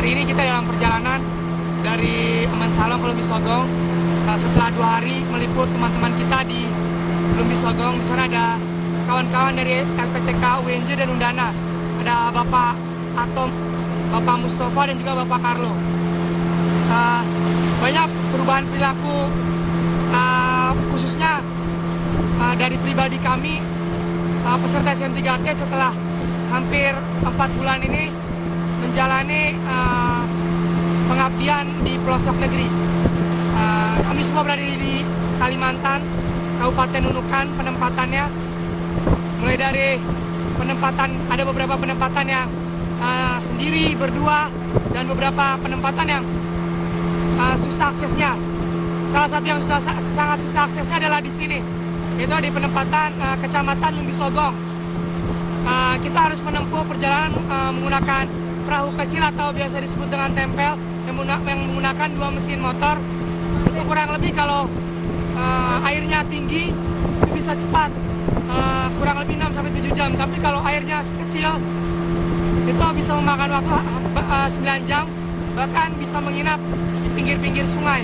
Hari ini kita dalam perjalanan dari Amansalong ke Lumbi Sogong. Setelah 2 hari meliput teman-teman kita di Lumbi Sogong, di sana ada kawan-kawan dari LPTK, UNJ dan Undana. Ada Bapak Atom, Bapak Mustafa dan juga Bapak Carlo. Banyak perubahan perilaku, khususnya dari pribadi kami, peserta SM3T setelah hampir 4 bulan ini menjalani pengabdian di pelosok negeri. Kami semua berada di Kalimantan, Kabupaten Nunukan. Penempatannya mulai dari penempatan, ada beberapa penempatan yang sendiri, berdua, dan beberapa penempatan yang susah aksesnya. Salah satu yang sangat susah aksesnya adalah di sini, yaitu di penempatan Kecamatan Lumbi Sogong. Kita harus menempuh perjalanan menggunakan perahu kecil atau biasa disebut dengan tempel yang menggunakan 2 mesin motor. Itu kurang lebih kalau airnya tinggi itu bisa cepat, kurang lebih 6-7 jam. Tapi kalau airnya kecil itu bisa memakan waktu 9 jam, bahkan bisa menginap di pinggir-pinggir sungai.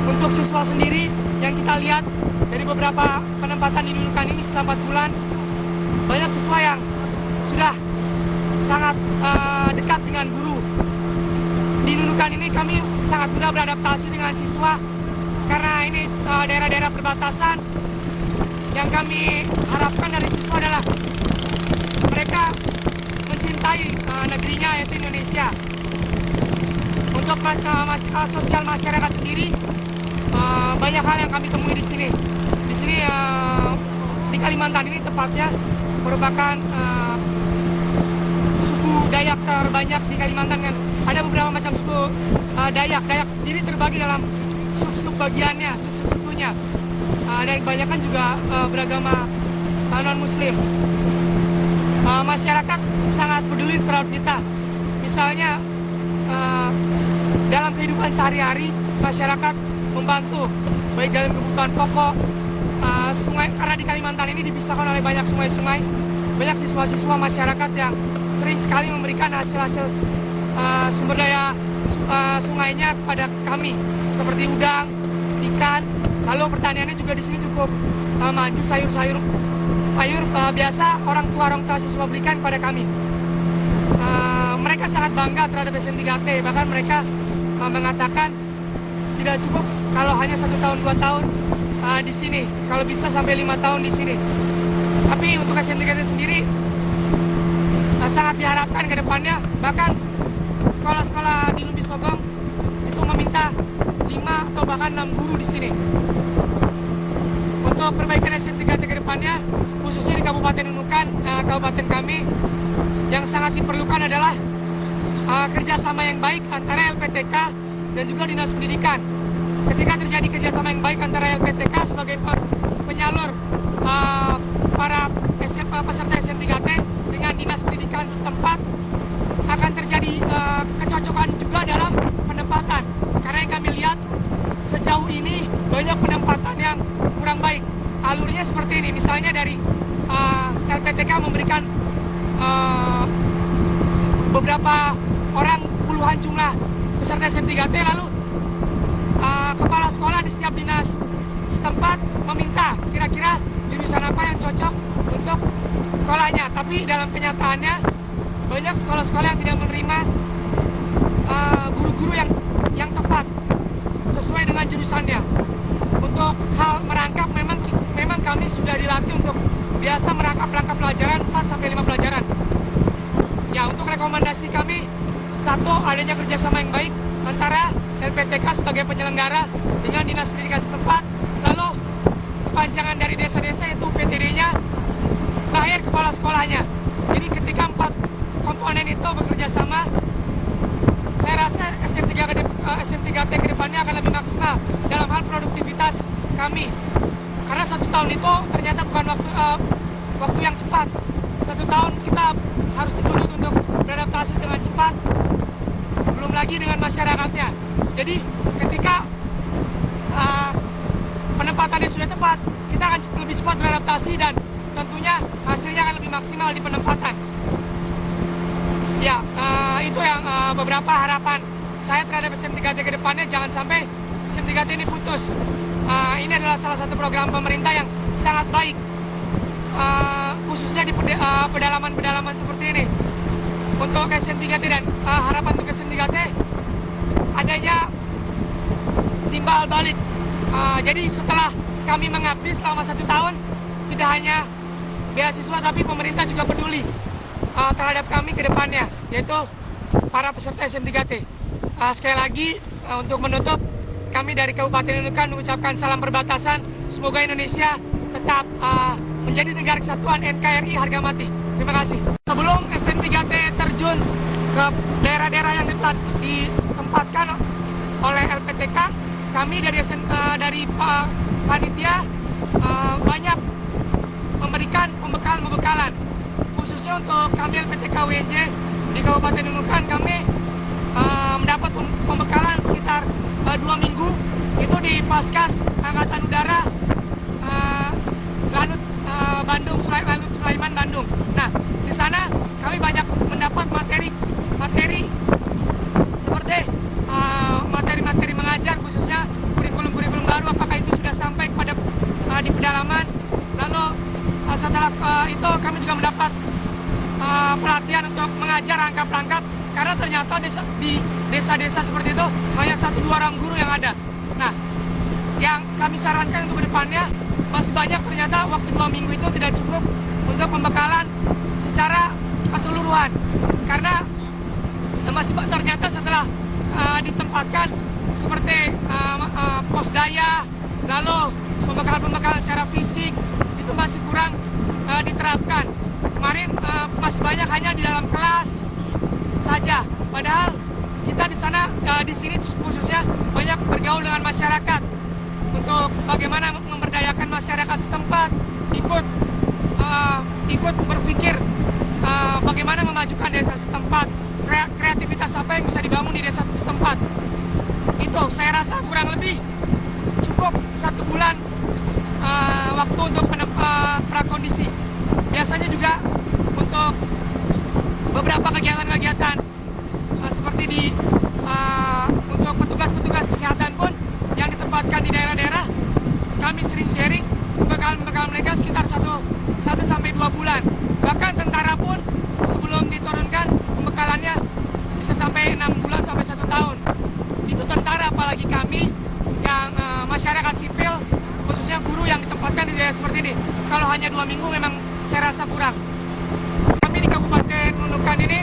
Untuk siswa sendiri yang kita lihat dari beberapa penempatan di Nunukan ini setelah 4 bulan, banyak siswa yang sudah sangat dekat dengan guru. Di Nunukan ini kami sangat mudah beradaptasi dengan siswa karena ini daerah-daerah perbatasan. Yang kami harapkan dari siswa adalah mereka mencintai negerinya, yaitu Indonesia. Untuk sosial masyarakat sendiri, banyak hal yang kami temui di sini. Di sini di Kalimantan ini tepatnya merupakan suku Dayak terbanyak di Kalimantan kan. Ada beberapa macam suku Dayak. Dayak sendiri terbagi dalam sub-sub bagiannya, sub-sub sukunya. Dan kebanyakan juga beragama non-muslim. Masyarakat sangat peduli terhadap kita. Misalnya dalam kehidupan sehari-hari, masyarakat membantu baik dalam kebutuhan pokok, sungai, karena di Kalimantan ini dipisahkan oleh banyak sungai-sungai. Banyak siswa-siswa masyarakat yang sering sekali memberikan hasil-hasil sumber daya sungainya kepada kami, seperti udang, ikan. Lalu pertaniannya juga di sini cukup maju, sayur-sayur biasa orang tua siswa berikan kepada kami. Mereka sangat bangga terhadap SM3T, bahkan mereka mengatakan tidak cukup kalau hanya 1 tahun 2 tahun di sini, kalau bisa sampai 5 tahun di sini. Tapi untuk SM3T sendiri sangat diharapkan ke depannya, bahkan sekolah-sekolah di Lumbi Sogong itu meminta 5 atau bahkan 6 guru di sini. Untuk perbaikan SM3T ke depannya, khususnya di Kabupaten Nunukan, kabupaten kami, yang sangat diperlukan adalah kerjasama yang baik antara LPTK dan juga Dinas Pendidikan. Ketika terjadi kerjasama yang baik antara LPTK sebagai penyalur para peserta SM3T dengan Dinas Pendidikan setempat, akan terjadi kecocokan juga dalam penempatan. Karena yang kami lihat sejauh ini banyak penempatan yang kurang baik. Alurnya seperti ini, misalnya dari LPTK memberikan beberapa orang, puluhan jumlah peserta SM3T, lalu kepala sekolah di setiap dinas setempat meminta kira-kira jurusan apa yang cocok untuk sekolahnya. Tapi dalam kenyataannya banyak sekolah-sekolah yang tidak menerima guru-guru yang tepat sesuai dengan jurusannya. Untuk hal merangkap, memang kami sudah dilatih untuk biasa merangkap pelajaran 4-5 pelajaran. Ya, untuk rekomendasi kami, satu, adanya kerjasama yang baik antara LPTK sebagai penyelenggara dengan Dinas Pendidikan setempat, lalu kepanjangan dari desa-desa itu PTD-nya lahir kepala sekolahnya. Jadi ketika 4 komponen itu bekerja sama, saya rasa SM3T ke depannya akan lebih maksimal dalam hal produktivitas kami. Karena 1 tahun itu ternyata bukan waktu yang cepat. 1 tahun kita harus dituntut untuk beradaptasi dengan cepat, belum lagi dengan masyarakatnya. Jadi ketika penempatannya sudah tepat, kita akan lebih cepat beradaptasi dan tentunya hasilnya akan lebih maksimal di penempatan. Ya, beberapa harapan saya terhadap SMT3T ke depannya, jangan sampai SMT3T ini putus. Ini adalah salah satu program pemerintah yang sangat baik, khususnya di pedalaman-pedalaman seperti ini. Untuk SMT3T dan harapan untuk SMT3T adanya timbal balik. Jadi setelah kami mengabdi selama 1 tahun, tidak hanya beasiswa tapi pemerintah juga peduli terhadap kami ke depannya, yaitu para peserta SMT3T. Sekali lagi untuk menutup, kami dari Kabupaten Nunukan mengucapkan salam perbatasan. Semoga Indonesia tetap menjadi negara kesatuan NKRI harga mati. Terima kasih. Sebelum SMT3T terjun ke daerah-daerah yang ditempatkan oleh LPTK, kami dari panitia banyak memberikan pembekalan, khususnya untuk kami LPTK WNJ di Kabupaten Nunukan. Kami mendapat pembekalan sekitar 2 minggu itu di Paskas Angkatan Udara Lanut Bandung, Lanut Sulaiman Bandung. Nah, di sana kami banyak mendapat materi seperti materi mengajar, khususnya kurikulum baru, apakah itu sudah sampai kepada di pedalaman. Lalu setelah itu kami juga mendapat pelatihan untuk mengajar rangkap-rangkap, karena ternyata di desa-desa seperti itu hanya 1-2 orang guru yang ada. Nah, yang kami sarankan untuk kedepannya, masih banyak ternyata waktu 2 minggu itu tidak cukup untuk pembekalan secara keseluruhan, karena masih ternyata setelah ditempatkan seperti pos daya, lalu pembekalan secara fisik itu masih kurang diterapkan. Kemarin masih banyak hanya di dalam kelas saja, padahal kita di sana di sini khususnya banyak bergaul dengan masyarakat untuk bagaimana memberdayakan masyarakat setempat, ikut berpikir bagaimana memajukan desa setempat, kreativitas apa yang bisa dibangun di desa setempat. Itu saya rasa kurang lebih cukup 1 bulan waktu untuk prakondisi. Biasanya juga untuk beberapa kegiatan-kegiatan seperti untuk petugas-petugas kesehatan pun yang ditempatkan di daerah-daerah, kami sering sharing bekal mereka sekitar 1-2 bulan. Bahkan tentara pun sebelum diturunkan pembekalannya bisa sampai 6 bulan sampai 1 tahun. Itu tentara, apalagi kami yang masyarakat sipil, khususnya guru yang ditempatkan di daerah seperti ini. Kalau hanya 2 minggu memang saya rasa kurang. Kami di Kabupaten Nunukan ini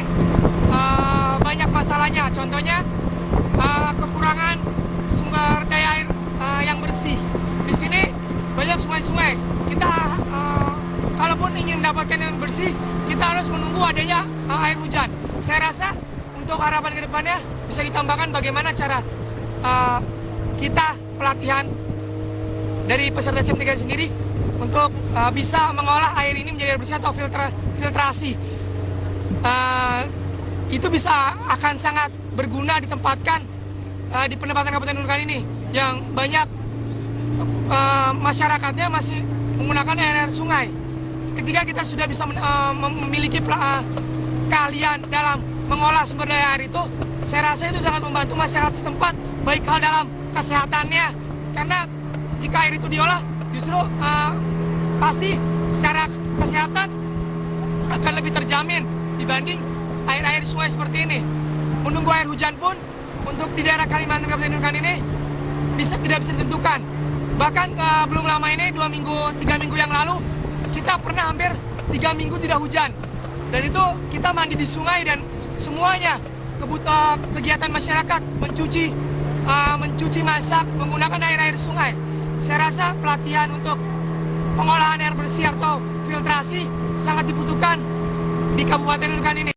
banyak masalahnya, contohnya kekurangan sumber daya air yang bersih. Di sini banyak sungai-sungai. Kita kalaupun ingin mendapatkan yang bersih, kita harus menunggu adanya air hujan. Saya rasa untuk harapan ke depannya bisa ditambahkan bagaimana cara kita pelatihan dari peserta SMT3T sendiri untuk bisa mengolah air ini menjadi air bersih atau filtrasi. Itu bisa akan sangat berguna ditempatkan di penempatan Kabupaten Nunukan ini yang banyak masyarakatnya masih menggunakan air sungai. Ketika kita sudah bisa memiliki keahlian dalam mengolah sumber daya air itu, saya rasa itu sangat membantu masyarakat setempat, baik hal dalam kesehatannya, karena jika air itu diolah justru pasti secara kesehatan akan lebih terjamin dibanding air-air sungai seperti ini. Menunggu air hujan pun untuk di daerah Kalimantan Kabupaten Nunukan ini tidak bisa ditentukan. Bahkan belum lama ini 2 minggu, 3 minggu yang lalu kita pernah hampir 3 minggu tidak hujan. Dan itu kita mandi di sungai dan semuanya kegiatan masyarakat mencuci, masak menggunakan air sungai. Saya rasa pelatihan untuk pengolahan air bersih atau filtrasi sangat dibutuhkan di Kabupaten Nunukan ini.